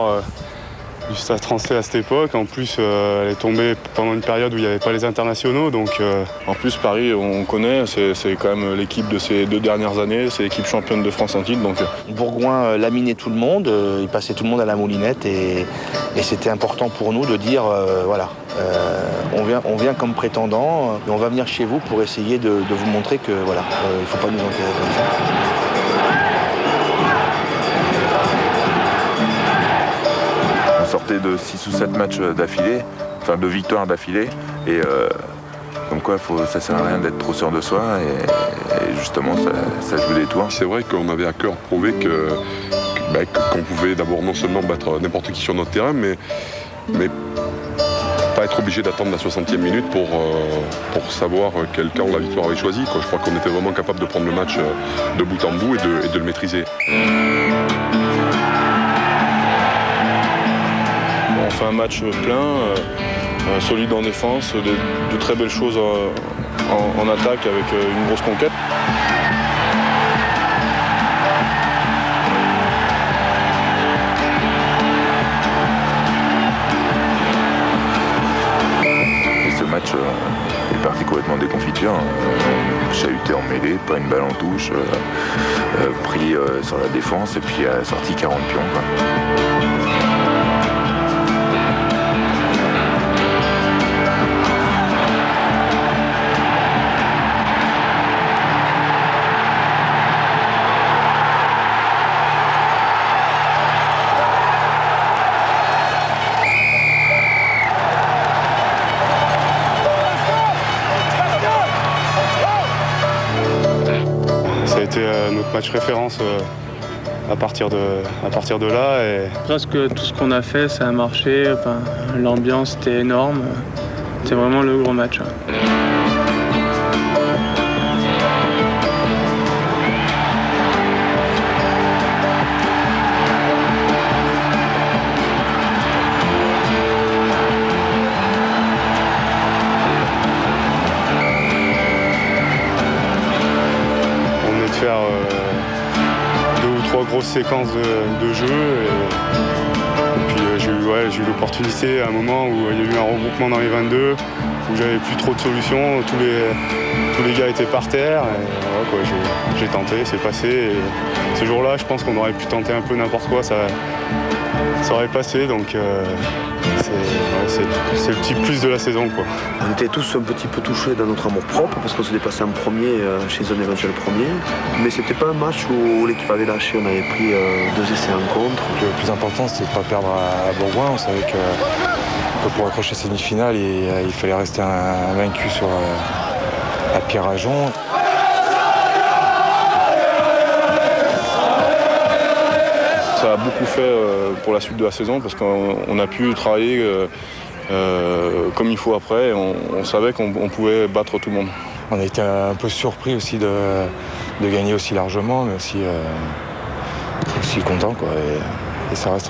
Du Stade Français à cette époque. En plus, elle est tombée pendant une période où il n'y avait pas les internationaux. Donc, En plus, Paris, on connaît, c'est quand même l'équipe de ces 2 dernières années. C'est l'équipe championne de France en titre. Donc... Bourgoin laminait tout le monde, il passait tout le monde à la moulinette et c'était important pour nous de dire voilà, on vient comme prétendant et on va venir chez vous pour essayer de vous montrer que voilà, il ne faut pas nous enterrer comme ça. On sortait de 6 ou 7 matchs d'affilée, enfin de victoires d'affilée, et comme quoi ça sert à rien d'être trop sûr de soi, et justement ça joue des tours. C'est vrai qu'on avait à cœur prouver qu'on pouvait d'abord non seulement battre n'importe qui sur notre terrain, mais pas être obligé d'attendre la 60e minute pour savoir quel camp la victoire avait choisi. Je crois qu'on était vraiment capable de prendre le match de bout en bout et de le maîtriser. On fait un match plein, solide en défense, de très belles choses en attaque avec une grosse conquête. Et ce match est parti complètement déconfiture, chahuté en mêlée, pas une balle en touche, pris sur la défense et puis sorti 40 pions, quoi. ça a été notre match référence à partir de là. Et... Presque tout ce qu'on a fait, ça a marché. Enfin, l'ambiance était énorme. C'était vraiment le gros match. Faire 2 ou 3 grosses séquences de jeu et puis j'ai eu l'opportunité à un moment où il y a eu un regroupement dans les 22 où j'avais plus trop de solutions, tous les gars étaient par terre et voilà, quoi, j'ai tenté, c'est passé et ce jour-là je pense qu'on aurait pu tenter un peu n'importe quoi, ça aurait passé donc c'est le petit plus de la saison, quoi. On était tous un petit peu touchés dans notre amour propre parce qu'on se dépassait en premier chez un éventuel premier. Mais c'était pas un match où l'équipe avait lâché, on avait pris 2 essais en contre. Le plus important c'était de ne pas perdre à Bourgoin. On savait que pour accrocher cette demi-finale, il fallait rester invaincu sur la Pierre à Jonc. Ça a beaucoup fait pour la suite de la saison parce qu'on a pu travailler comme il faut après. On savait qu'on pouvait battre tout le monde. On a été un peu surpris aussi de gagner aussi largement, mais aussi content, quoi. Et ça reste